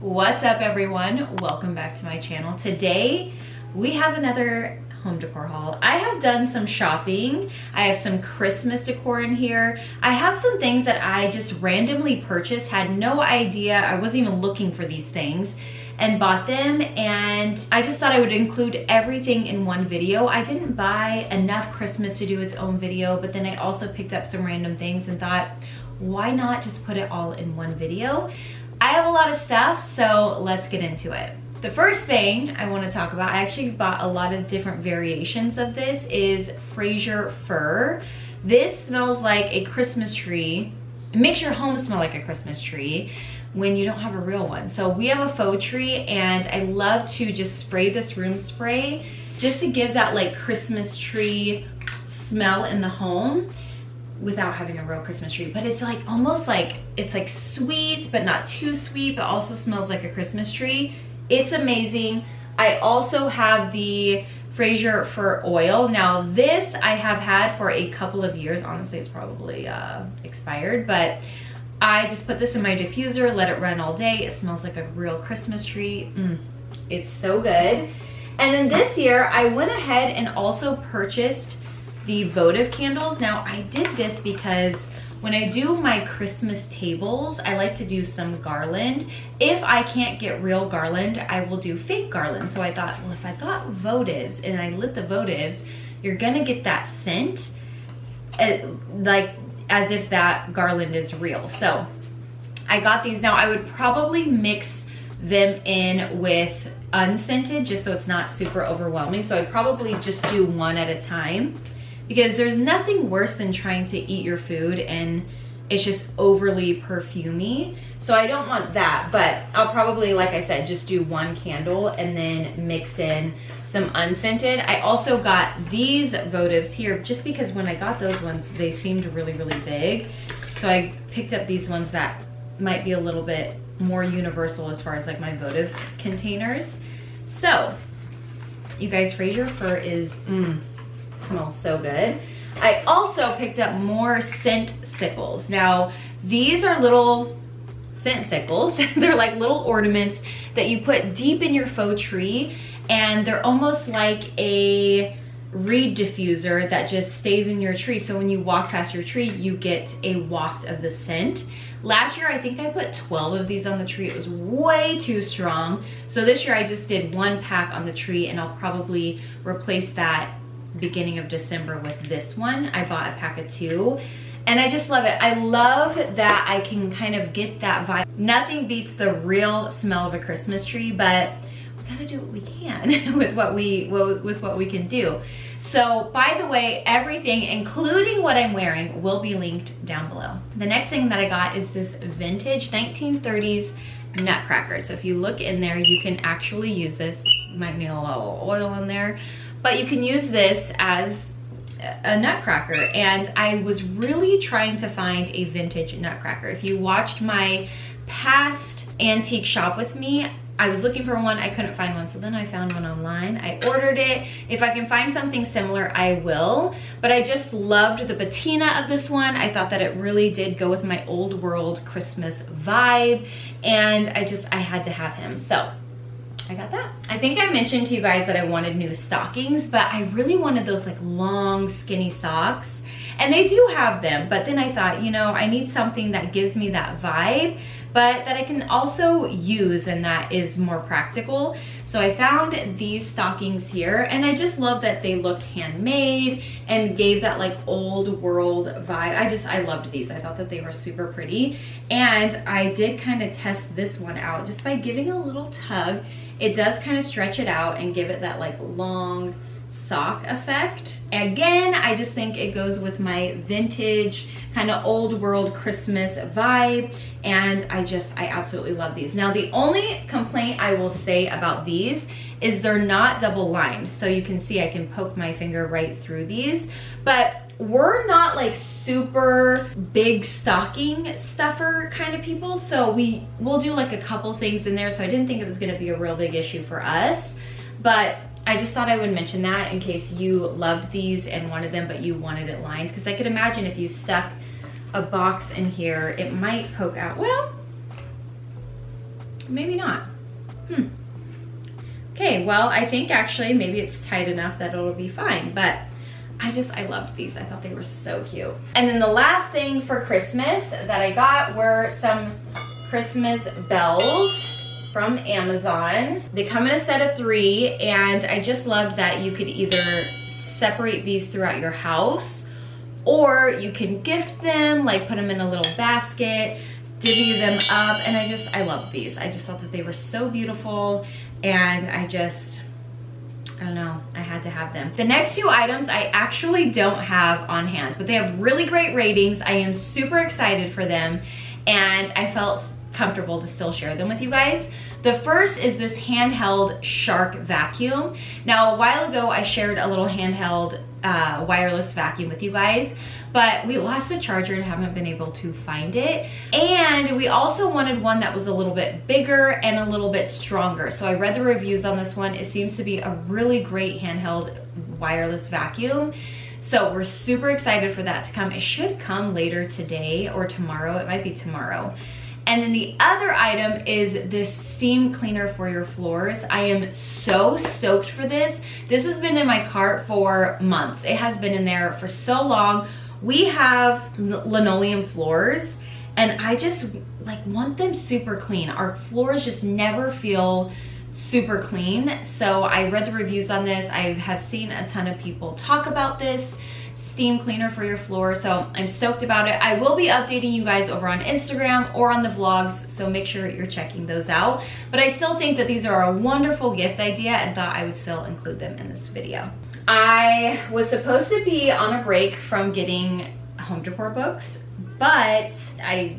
What's up everyone? Welcome back to my channel. Today we have another home decor haul. I have done some shopping. I have some Christmas decor in here. I have some things that I just randomly purchased, had no idea, I wasn't even looking for these things, and bought them, and I just thought I would include everything in one video. I didn't buy enough Christmas to do its own video, but then I also picked up some random things and thought, why not just put it all in one video? I have a lot of stuff, so let's get into it. The first thing I want to talk about, I actually bought a lot of different variations of this, is Fraser fir. This smells like a Christmas tree. It makes your home smell like a Christmas tree when you don't have a real one. So we have a faux tree, and I love to just spray this room spray just to give that like Christmas tree smell in the home without having a real Christmas tree. But it's like almost like, it's like sweet, but not too sweet, but also smells like a Christmas tree. It's amazing. I also have the Fraser fir oil. Now this I have had for a couple of years. Honestly, it's probably expired, but I just put this in my diffuser, let it run all day. It smells like a real Christmas tree. It's so good. And then this year I went ahead and also purchased the votive candles. Now I did this because when I do my Christmas tables, I like to do some garland. If I can't get real garland, I will do fake garland. So I thought, well, if I got votives and I lit the votives, you're gonna get that scent like as if that garland is real. So I got these. Now I would probably mix them in with unscented just so it's not super overwhelming. So I'd probably just do one at a time, because there's nothing worse than trying to eat your food and it's just overly perfumey. So I don't want that, but I'll probably, like I said, just do one candle and then mix in some unscented. I also got these votives here just because when I got those ones, they seemed really, really big. So I picked up these ones that might be a little bit more universal as far as like my votive containers. So you guys, Fraser fir is, smells so good. I also picked up more scent sickles. Now these are little scent sickles. They're like little ornaments that you put deep in your faux tree, and they're almost like a reed diffuser that just stays in your tree. So when you walk past your tree, you get a waft of the scent. Last year, I think I put 12 of these on the tree. It was way too strong. So this year I just did one pack on the tree, and I'll probably replace that beginning of December with this one. I bought a pack of 2 and I just love it. I love that I can kind of get that vibe. Nothing beats the real smell of a Christmas tree, but we gotta do what we can with what we can do. So by the way, everything including what I'm wearing will be linked down below. The next thing that I got is this vintage 1930s nutcracker. So if you look in there, you can actually use this. You might need a little oil in there, but you can use this as a nutcracker. And I was really trying to find a vintage nutcracker. If you watched my past antique shop with me, I was looking for one, I couldn't find one, so then I found one online. I ordered it. If I can find something similar, I will. But I just loved the patina of this one. I thought that it really did go with my old world Christmas vibe, and I had to have him. So I got that. I think I mentioned to you guys that I wanted new stockings, but I really wanted those like long skinny socks, and they do have them. But then I thought, you know, I need something that gives me that vibe, but that I can also use and that is more practical. So I found these stockings here, and I just love that they looked handmade and gave that like old world vibe. I loved these. I thought that they were super pretty, and I did kind of test this one out just by giving a little tug. It does kind of stretch it out and give it that like long sock effect. Again, I just think it goes with my vintage kind of old world Christmas vibe, and I absolutely love these. Now the only complaint I will say about these is they're not double lined. So you can see I can poke my finger right through these, but we're not like super big stocking stuffer kind of people, so we'll do like a couple things in there. So I didn't think it was going to be a real big issue for us, but I just thought I would mention that in case you loved these and wanted them, but you wanted it lined, because I could imagine if you stuck a box in here, it might poke out. Well, Maybe not. Okay, well, I think actually maybe it's tight enough that it'll be fine, but I loved these. I thought they were so cute. And then the last thing for Christmas that I got were some Christmas bells from Amazon. They come in a set of 3, and I just loved that you could either separate these throughout your house, or you can gift them, like put them in a little basket, divvy them up, and I love these. I just thought that they were so beautiful, and I don't know, I had to have them. The next 2 items I actually don't have on hand, but they have really great ratings. I am super excited for them, and I felt comfortable to still share them with you guys. The first is this handheld Shark vacuum. Now, a while ago, I shared a little handheld wireless vacuum with you guys, but we lost the charger and haven't been able to find it. And we also wanted one that was a little bit bigger and a little bit stronger. So I read the reviews on this one. It seems to be a really great handheld wireless vacuum. So we're super excited for that to come. It should come later today or tomorrow. It might be tomorrow. And then the other item is this steam cleaner for your floors. I am so stoked for this. This has been in my cart for months. It has been in there for so long. We have linoleum floors, and I just like want them super clean. Our floors just never feel super clean. So I read the reviews on this. I have seen a ton of people talk about this steam cleaner for your floor, so I'm stoked about it. I will be updating you guys over on Instagram or on the vlogs, so make sure you're checking those out. But I still think that these are a wonderful gift idea and thought I would still include them in this video. I was supposed to be on a break from getting home decor books, but I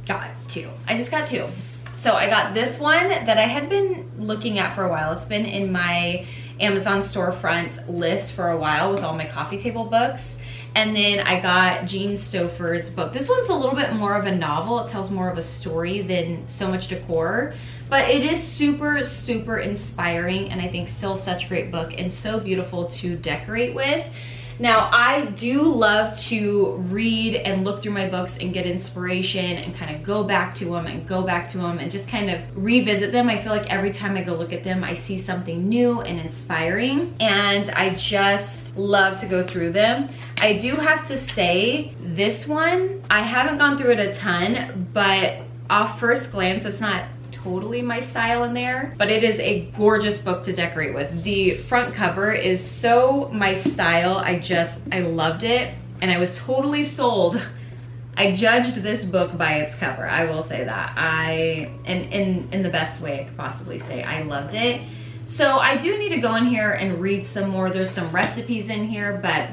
got 2. I just got 2. So I got this one that I had been looking at for a while. It's been in my Amazon storefront list for a while with all my coffee table books. And then I got Jean Stouffer's book. This one's a little bit more of a novel. It tells more of a story than so much decor, but it is super, super inspiring, and I think still such a great book and so beautiful to decorate with. Now, I do love to read and look through my books and get inspiration and kind of go back to them and just kind of revisit them. I feel like every time I go look at them, I see something new and inspiring, and I just love to go through them. I do have to say, this one, I haven't gone through it a ton, but off first glance, it's not totally my style in there, but it is a gorgeous book to decorate with. The front cover is so my style. I loved it, and I was totally sold. I judged this book by its cover. I will say that. In the best way I could possibly say, I loved it. So I do need to go in here and read some more. There's some recipes in here, but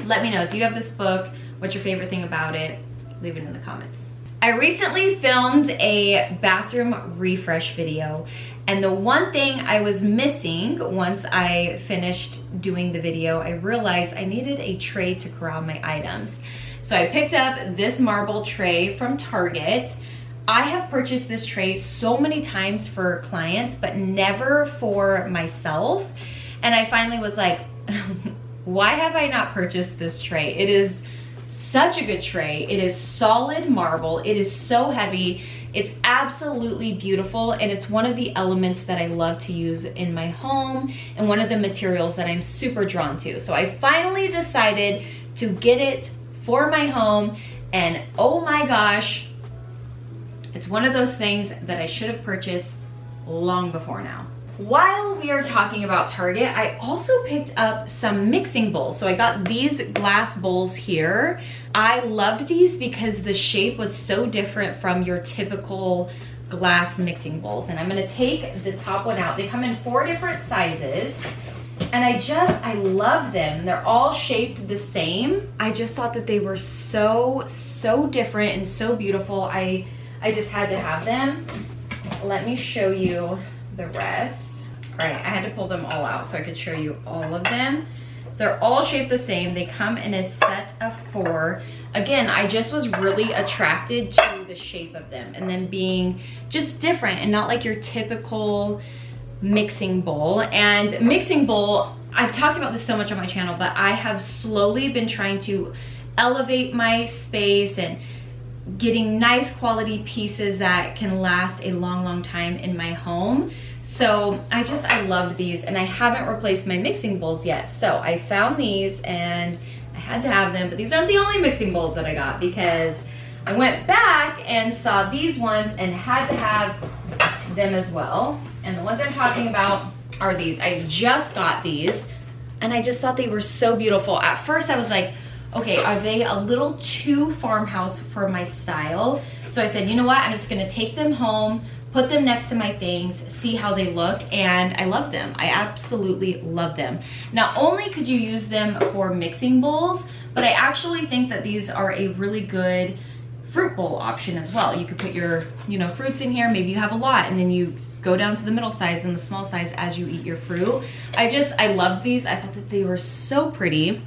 let me know, do you have this book? What's your favorite thing about it? Leave it in the comments. I recently filmed a bathroom refresh video, and the one thing I was missing once I finished doing the video, I realized I needed a tray to corral my items. So I picked up this marble tray from Target. I have purchased this tray so many times for clients, but never for myself. And I finally was like, why have I not purchased this tray? It is such a good tray. It is solid marble. It is so heavy. It's absolutely beautiful, and it's one of the elements that I love to use in my home and one of the materials that I'm super drawn to. So I finally decided to get it for my home, and oh my gosh, it's one of those things that I should have purchased long before now. While we are talking about Target, I also picked up some mixing bowls. So I got these glass bowls here. I loved these because the shape was so different from your typical glass mixing bowls. And I'm gonna take the top one out. They come in 4 different sizes, and I love them. They're all shaped the same. I just thought that they were so different and so beautiful. I just had to have them. Let me show you the rest. All right, I had to pull them all out so I could show you all of them. They're all shaped the same. They come in a set of 4. Again, I just was really attracted to the shape of them and them being just different and not like your typical mixing bowl. And mixing bowl, I've talked about this so much on my channel, but I have slowly been trying to elevate my space and getting nice quality pieces that can last a long time in my home. So I loved these, and I haven't replaced my mixing bowls yet. So I found these and I had to have them, but these aren't the only mixing bowls that I got, because I went back and saw these ones and had to have them as well. And the ones I'm talking about are these. I just got these and I just thought they were so beautiful. At first I was like, okay, are they a little too farmhouse for my style? So I said, you know what, I'm just gonna take them home, put them next to my things, see how they look, and I love them. I absolutely love them. Not only could you use them for mixing bowls, but I actually think that these are a really good fruit bowl option as well. You could put your, fruits in here. Maybe you have a lot and then you go down to the middle size and the small size as you eat your fruit. I love these. I thought that they were so pretty.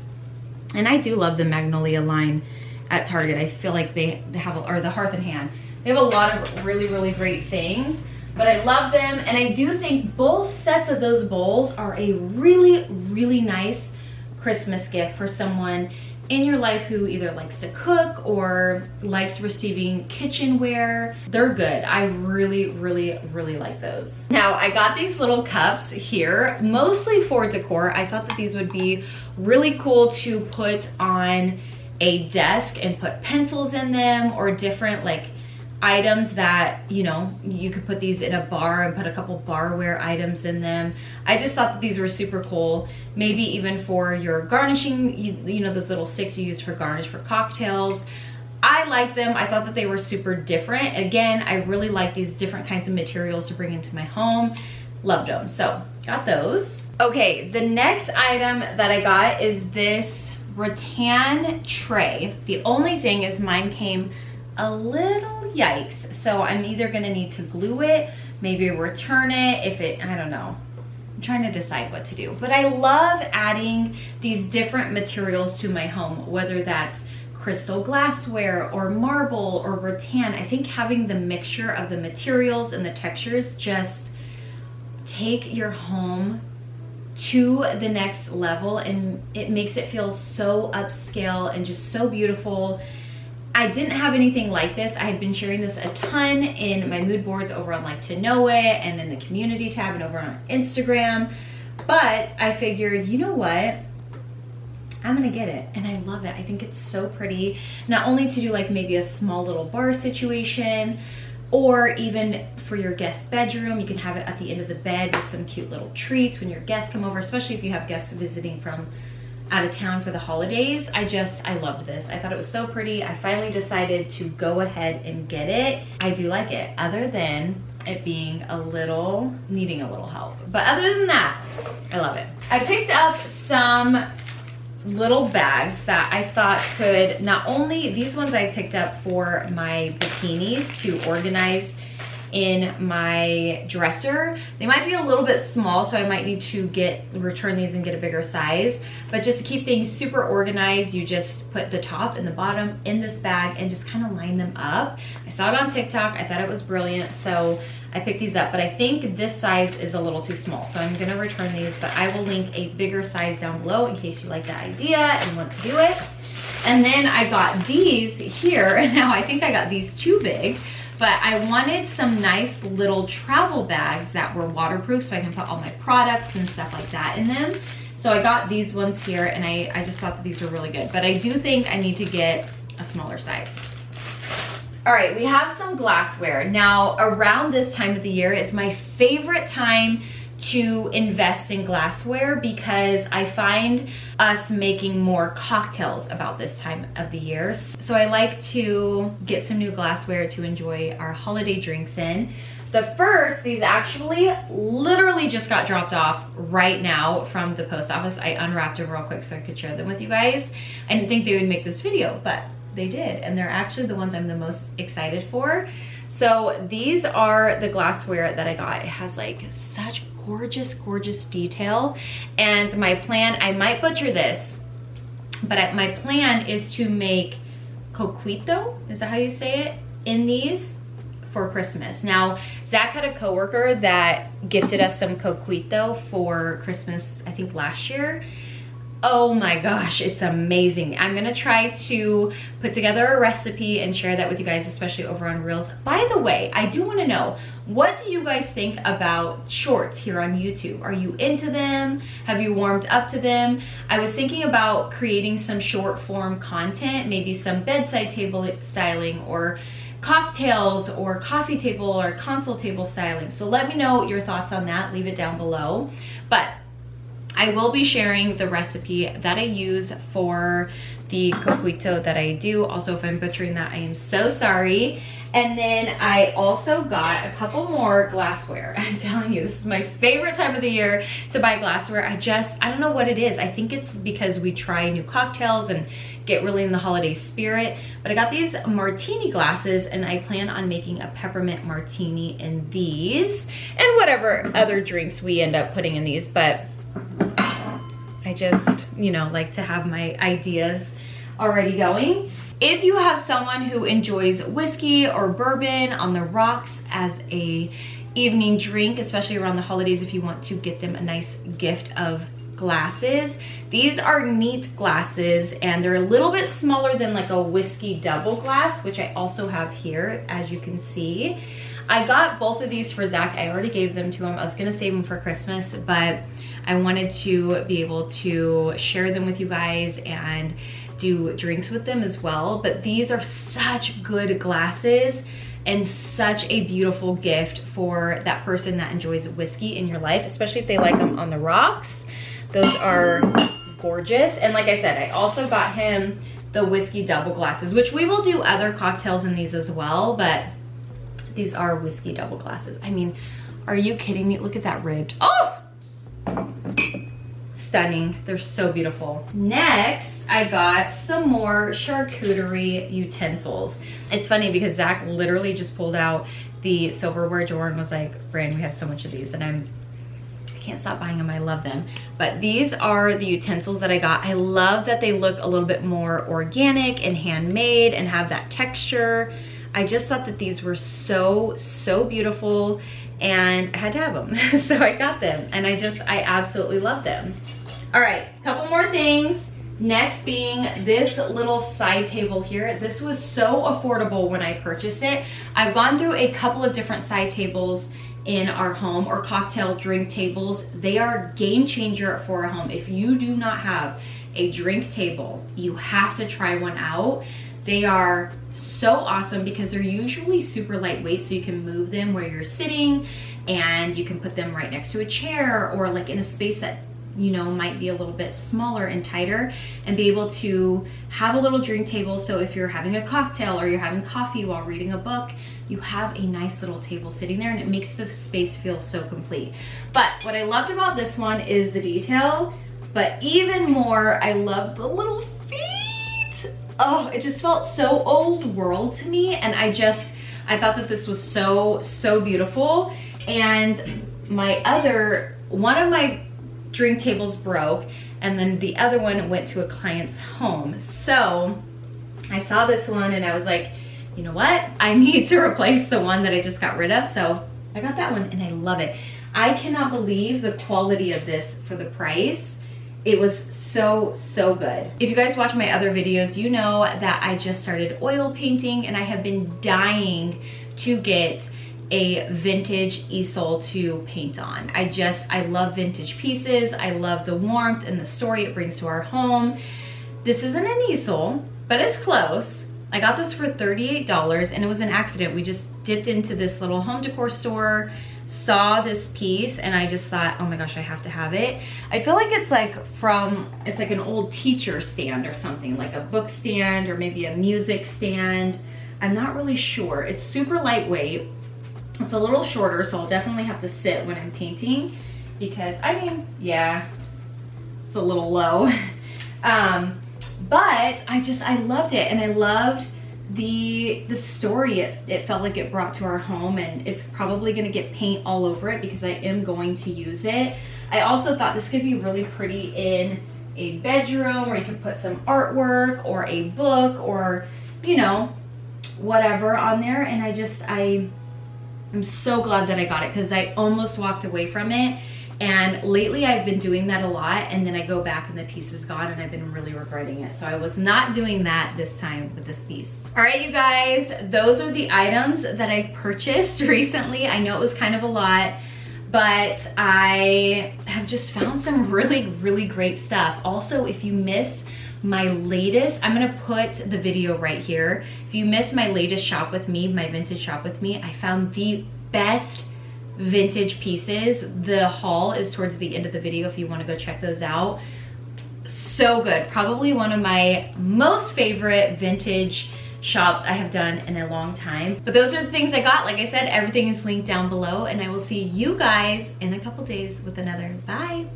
And I do love the Magnolia line at Target. I feel like they have, or the Hearth and Hand. They have a lot of really great things, but I love them. And I do think both sets of those bowls are a really nice Christmas gift for someone in your life who either likes to cook or likes receiving kitchenware. They're good. I really like those. Now, I got these little cups here, mostly for decor. I thought that these would be really cool to put on a desk and put pencils in them, or different items that, you could put these in a bar and put a couple barware items in them. I just thought that these were super cool. Maybe even for your garnishing, those little sticks you use for garnish for cocktails. I like them. I thought that they were super different. Again, I really like these different kinds of materials to bring into my home. Loved them, so got those. Okay, the next item that I got is this rattan tray. The only thing is mine came a little yikes, so I'm either gonna need to glue it, maybe return it, I don't know. I'm trying to decide what to do, but I love adding these different materials to my home, whether that's crystal glassware or marble or rattan. I think having the mixture of the materials and the textures just take your home to the next level, and it makes it feel so upscale and just so beautiful. I didn't have anything like this. I had been sharing this a ton in my mood boards over on Like to Know It and in the community tab and over on Instagram. But I figured, you know what? I'm gonna get it, and I love it. I think it's so pretty. Not only to do maybe a small little bar situation, or even for your guest bedroom. You can have it at the end of the bed with some cute little treats when your guests come over, especially if you have guests visiting from out of town for the holidays. I loved this. I thought it was so pretty. I finally decided to go ahead and get it. I do like it, other than it being needing a little help. But other than that, I love it. I picked up some little bags that I thought could, not only, these ones I picked up for my bikinis to organize in my dresser. They might be a little bit small, so I might need to return these and get a bigger size. But just to keep things super organized, you just put the top and the bottom in this bag and just kind of line them up. I saw it on TikTok. I thought it was brilliant, so I picked these up. But I think this size is a little too small, so I'm gonna return these, but I will link a bigger size down below in case you like that idea and want to do it. And then I got these here, and now I think I got these too big, but I wanted some nice little travel bags that were waterproof so I can put all my products and stuff like that in them. So I got these ones here, and I just thought that these were really good, but I do think I need to get a smaller size. All right, we have some glassware. Now, around this time of the year is my favorite time to invest in glassware, because I find us making more cocktails about this time of the year. So I like to get some new glassware to enjoy our holiday drinks in. The first, these actually literally just got dropped off right now from the post office. I unwrapped them real quick so I could share them with you guys. I didn't think they would make this video, but they did, and they're actually the ones I'm the most excited for. So these are the glassware that I got. It has such gorgeous detail, and my plan, I might butcher this, but my plan is to make coquito, is that how you say it, in these for Christmas. Now, Zach had a coworker that gifted us some coquito for Christmas, I think last year. Oh my gosh, it's amazing. I'm gonna try to put together a recipe and share that with you guys, especially over on Reels. By the way, I do wanna know, what do you guys think about shorts here on YouTube? Are you into them? Have you warmed up to them? I was thinking about creating some short form content, maybe some bedside table styling or cocktails or coffee table or console table styling. So let me know your thoughts on that, leave it down below. But I will be sharing the recipe that I use for the coquito that I do. Also, if I'm butchering that, I am so sorry. And then I also got a couple more glassware. I'm telling you, this is my favorite time of the year to buy glassware. I don't know what it is. I think it's because we try new cocktails and get really in the holiday spirit. But I got these martini glasses and I plan on making a peppermint martini in these and whatever other drinks we end up putting in these. But I just, like to have my ideas already going. If you have someone who enjoys whiskey or bourbon on the rocks as a evening drink, especially around the holidays, if you want to get them a nice gift of glasses, these are neat glasses and they're a little bit smaller than like a whiskey double glass, which I also have here, as you can see. I got both of these for Zach. I already gave them to him. I was gonna save them for Christmas, but I wanted to be able to share them with you guys and do drinks with them as well. But these are such good glasses and such a beautiful gift for that person that enjoys whiskey in your life, especially if they like them on the rocks. Those are gorgeous. And like I said, I also got him the whiskey double glasses, which we will do other cocktails in these as well, but these are whiskey double glasses. I mean, are you kidding me? Look at that ribbed. Oh! Stunning. They're so beautiful. Next, I got some more charcuterie utensils. It's funny because Zach literally just pulled out the silverware drawer and was like, Brand, we have so much of these, and I can't stop buying them. I love them. But these are the utensils that I got. I love that they look a little bit more organic and handmade and have that texture. I just thought that these were so beautiful and I had to have them. So I got them and I absolutely love them. All right, couple more things. Next being this little side table here. This was so affordable when I purchased it. I've gone through a couple of different side tables in our home, or cocktail drink tables. They are game changer for a home. If you do not have a drink table, you have to try one out. They are so awesome because they're usually super lightweight, so you can move them where you're sitting and you can put them right next to a chair or like in a space that might be a little bit smaller and tighter, and be able to have a little drink table. So if you're having a cocktail or you're having coffee while reading a book, you have a nice little table sitting there and it makes the space feel so complete. But what I loved about this one is the detail, but even more, I love the little feet. Oh, it just felt so old world to me, and I thought that this was so beautiful. And one of my drink tables broke, and then the other one went to a client's home. So I saw this one and I was like, you know what? I need to replace the one that I just got rid of. So I got that one and I love it. I cannot believe the quality of this for the price. It was so good. If you guys watch my other videos, you know that I just started oil painting and I have been dying to get a vintage easel to paint on. I love vintage pieces. I love the warmth and the story it brings to our home. This isn't an easel, but it's close. I got this for $38 and it was an accident. We just dipped into this little home decor store, saw this piece, and I just thought, oh my gosh, I have to have it. I feel like it's like an old teacher stand or something, like a book stand or maybe a music stand. I'm not really sure. It's super lightweight. It's a little shorter, so I'll definitely have to sit when I'm painting because, yeah, it's a little low. But I loved it, and I loved the story it felt like it brought to our home, and it's probably gonna get paint all over it because I am going to use it. I also thought this could be really pretty in a bedroom where you can put some artwork or a book or, whatever on there. And I'm so glad that I got it because I almost walked away from it And lately I've been doing that a lot, and then I go back and the piece is gone and I've been really regretting it. So I was not doing that this time with this piece. All right, you guys, those are the items that I've purchased recently. I know it was kind of a lot, but I have just found some really, really great stuff. Also, if you missed my latest, I'm gonna put the video right here. If you missed my latest shop with me, my vintage shop with me, I found the best vintage pieces. The haul is towards the end of the video if you want to go check those out. So good. Probably one of my most favorite vintage shops I have done in a long time. But those are the things I got. Like I said, everything is linked down below, and I will see you guys in a couple days with another. Bye.